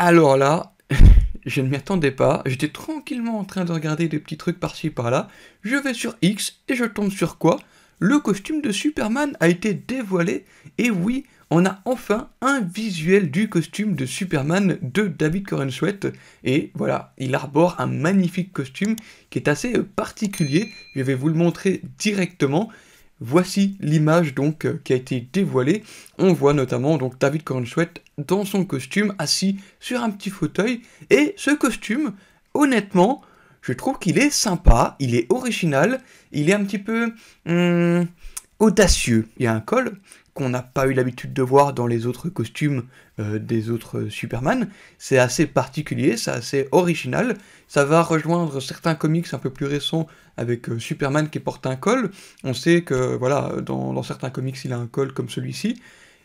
Alors là, je ne m'y attendais pas, j'étais tranquillement en train de regarder des petits trucs par-ci par-là, je vais sur X et je tombe sur quoi? Le costume de Superman a été dévoilé, et oui, on a enfin un visuel du costume de Superman de David Corenswet, et voilà, il arbore un magnifique costume qui est assez particulier, je vais vous le montrer directement. Voici l'image donc qui a été dévoilée. On voit notamment donc David Corenswet dans son costume assis sur un petit fauteuil, et ce costume, honnêtement, je trouve qu'il est sympa, il est original, il est un petit peu audacieux. Il y a un col qu'on n'a pas eu l'habitude de voir dans les autres costumes des autres Superman. C'est assez particulier, c'est assez original. Ça va rejoindre certains comics un peu plus récents avec Superman qui porte un col. On sait que voilà, dans certains comics il a un col comme celui-ci.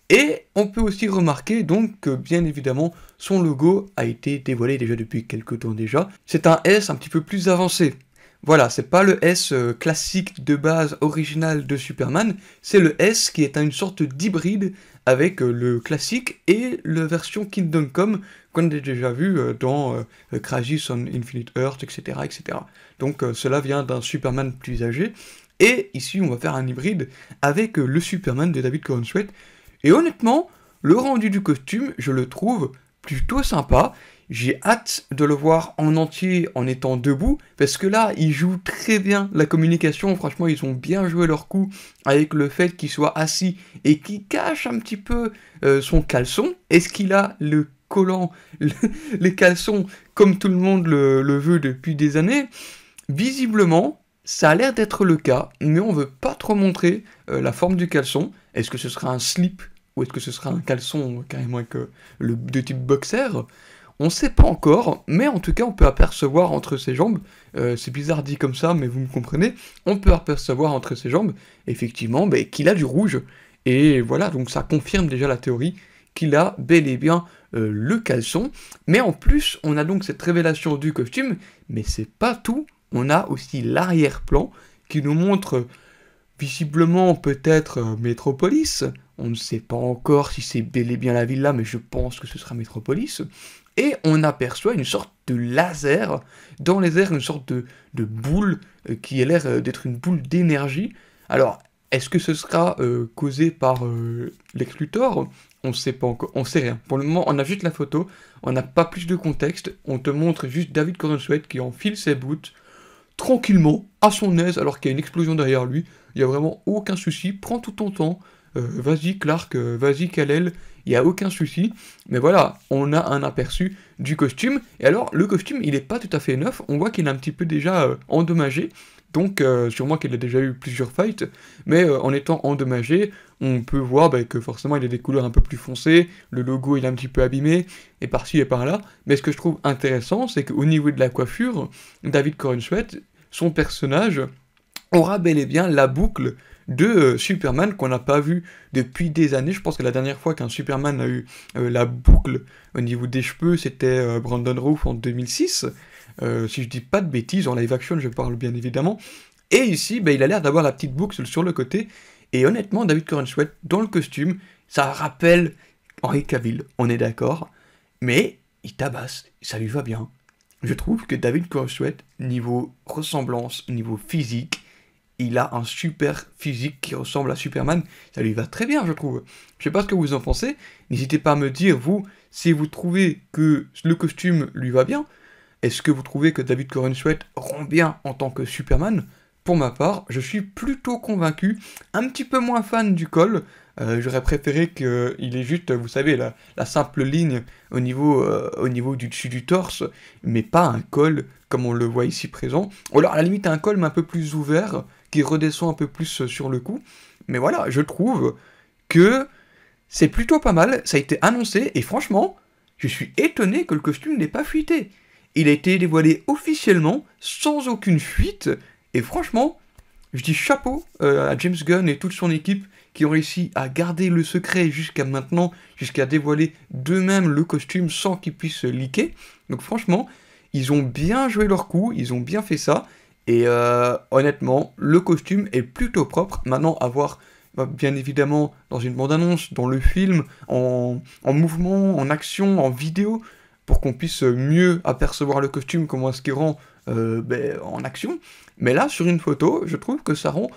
Et on peut aussi remarquer donc que bien évidemment son logo a été dévoilé déjà depuis quelques temps déjà. C'est un S un petit peu plus avancé. Voilà, c'est pas le S classique de base original de Superman, c'est le S qui est une sorte d'hybride avec le classique et la version Kingdom Come qu'on a déjà vu dans Crisis on Infinite Earth, etc. etc. Donc cela vient d'un Superman plus âgé, et ici on va faire un hybride avec le Superman de David Corenswet. Et honnêtement, le rendu du costume, je le trouve plutôt sympa. J'ai hâte de le voir en entier en étant debout, parce que là, ils jouent très bien la communication. Franchement, ils ont bien joué leur coup avec le fait qu'il soit assis et qu'il cache un petit peu son caleçon. Est-ce qu'il a le collant, les caleçons, comme tout le monde le veut depuis des années? Visiblement, ça a l'air d'être le cas, mais on veut pas trop montrer la forme du caleçon. Est-ce que ce sera un slip ou est-ce que ce sera un caleçon carrément avec de type boxer? On sait pas encore, mais en tout cas on peut apercevoir entre ses jambes, c'est bizarre dit comme ça, mais vous me comprenez, on peut apercevoir entre ses jambes, effectivement, qu'il a du rouge, et voilà, donc ça confirme déjà la théorie qu'il a bel et bien le caleçon, mais en plus on a donc cette révélation du costume, mais c'est pas tout, on a aussi l'arrière-plan qui nous montre visiblement peut-être Metropolis, on ne sait pas encore si c'est bel et bien la ville là, mais je pense que ce sera Metropolis, et on aperçoit une sorte de laser dans les airs, une sorte de boule qui a l'air d'être une boule d'énergie. Alors, est-ce que ce sera causé par Lex Luthor? On ne sait pas encore, on sait rien. Pour le moment, on a juste la photo, on n'a pas plus de contexte, on te montre juste David Corenswet qui enfile ses boots, tranquillement, à son aise, alors qu'il y a une explosion derrière lui. Il n'y a vraiment aucun souci, prends tout ton temps, vas-y Clark, vas-y Kal-El, il n'y a aucun souci. Mais voilà, on a un aperçu du costume, et alors le costume il n'est pas tout à fait neuf, on voit qu'il est un petit peu déjà endommagé, donc sûrement qu'il a déjà eu plusieurs fights, mais en étant endommagé, on peut voir que forcément il a des couleurs un peu plus foncées, le logo il est un petit peu abîmé, et par-ci et par-là, mais ce que je trouve intéressant, c'est qu'au niveau de la coiffure, David Corenswet, son personnage, aura bel et bien la boucle de Superman qu'on n'a pas vu depuis des années. Je pense que la dernière fois qu'un Superman a eu la boucle au niveau des cheveux, c'était Brandon Routh en 2006. Si je dis pas de bêtises, en live action je parle bien évidemment. Et ici, il a l'air d'avoir la petite boucle sur le côté. Et honnêtement, David Corenswet, dans le costume, ça rappelle Henry Cavill, on est d'accord. Mais il tabasse, ça lui va bien. Je trouve que David Corenswet, niveau ressemblance, niveau physique, il a un super physique qui ressemble à Superman, ça lui va très bien je trouve. Je sais pas ce que vous en pensez, n'hésitez pas à me dire vous, si vous trouvez que le costume lui va bien, est-ce que vous trouvez que David Corenswet rend bien en tant que Superman? Pour ma part, je suis plutôt convaincu, un petit peu moins fan du col, j'aurais préféré qu'il ait juste, vous savez, la simple ligne au niveau du dessus du torse, mais pas un col comme on le voit ici présent. Ou alors à la limite un col mais un peu plus ouvert, qui redescend un peu plus sur le cou. Mais voilà, je trouve que c'est plutôt pas mal, ça a été annoncé, et franchement, je suis étonné que le costume n'ait pas fuité. Il a été dévoilé officiellement, sans aucune fuite, et franchement, je dis chapeau à James Gunn et toute son équipe qui ont réussi à garder le secret jusqu'à maintenant, jusqu'à dévoiler d'eux-mêmes le costume sans qu'ils puissent se leaker. Donc franchement, ils ont bien joué leur coup, ils ont bien fait ça, et honnêtement, le costume est plutôt propre. Maintenant, à voir, bien évidemment, dans une bande-annonce, dans le film, en mouvement, en action, en vidéo, pour qu'on puisse mieux apercevoir le costume, comment est-ce qu'il rend en action. Mais là, sur une photo, je trouve que ça rend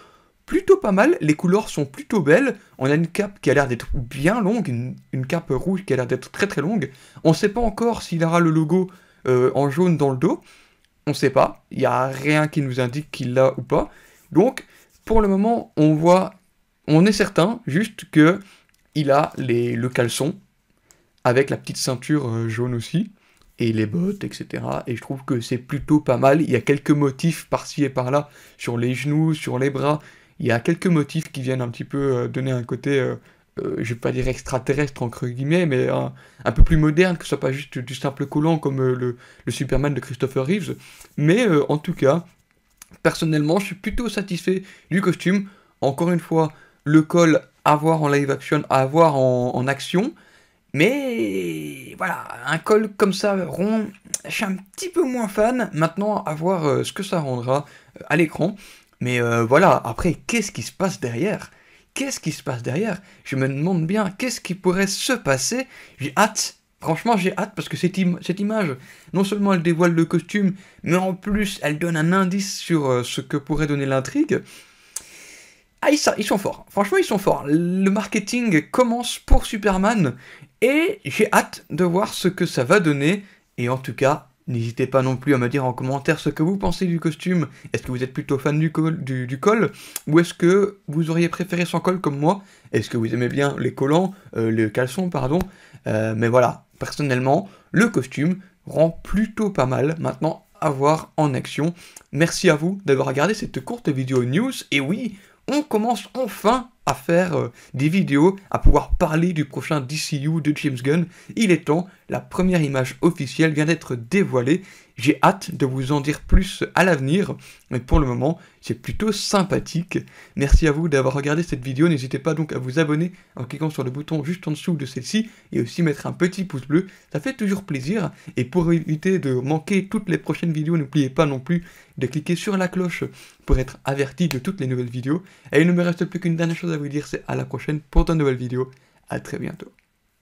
plutôt pas mal, les couleurs sont plutôt belles, on a une cape qui a l'air d'être bien longue, une cape rouge qui a l'air d'être très très longue, on sait pas encore s'il aura le logo en jaune dans le dos, on sait pas, il n'y a rien qui nous indique qu'il l'a ou pas, donc pour le moment on est certain juste que il a le caleçon, avec la petite ceinture jaune aussi, et les bottes, etc. Et je trouve que c'est plutôt pas mal, il y a quelques motifs par-ci et par-là, sur les genoux, sur les bras, il y a quelques motifs qui viennent un petit peu donner un côté, je vais pas dire extraterrestre entre guillemets, mais un peu plus moderne, que ce soit pas juste du simple collant comme le Superman de Christopher Reeves. Mais en tout cas, personnellement, je suis plutôt satisfait du costume. Encore une fois, le col à voir en live action, à voir en action. Mais voilà, un col comme ça, rond, je suis un petit peu moins fan. Maintenant, à voir ce que ça rendra à l'écran. Mais voilà, après, qu'est-ce qui se passe derrière? Qu'est-ce qui se passe derrière? Je me demande bien, qu'est-ce qui pourrait se passer? J'ai hâte, franchement j'ai hâte, parce que cette image, non seulement elle dévoile le costume, mais en plus elle donne un indice sur ce que pourrait donner l'intrigue. Ah, ils sont forts, franchement ils sont forts. Le marketing commence pour Superman, et j'ai hâte de voir ce que ça va donner, et en tout cas, n'hésitez pas non plus à me dire en commentaire ce que vous pensez du costume. Est-ce que vous êtes plutôt fan du col, ou est-ce que vous auriez préféré sans col comme moi? Est-ce que vous aimez bien les collants, les caleçons, pardon? Mais voilà, personnellement, le costume rend plutôt pas mal. Maintenant, à voir en action. Merci à vous d'avoir regardé cette courte vidéo news. Et oui, on commence enfin à faire des vidéos, à pouvoir parler du prochain DCU de James Gunn. Il est temps, la première image officielle vient d'être dévoilée. J'ai hâte de vous en dire plus à l'avenir, mais pour le moment, c'est plutôt sympathique. Merci à vous d'avoir regardé cette vidéo, n'hésitez pas donc à vous abonner en cliquant sur le bouton juste en dessous de celle-ci, et aussi mettre un petit pouce bleu, ça fait toujours plaisir. Et pour éviter de manquer toutes les prochaines vidéos, n'oubliez pas non plus de cliquer sur la cloche pour être averti de toutes les nouvelles vidéos. Et il ne me reste plus qu'une dernière chose à vous dire, c'est à la prochaine pour de nouvelles vidéos. À très bientôt.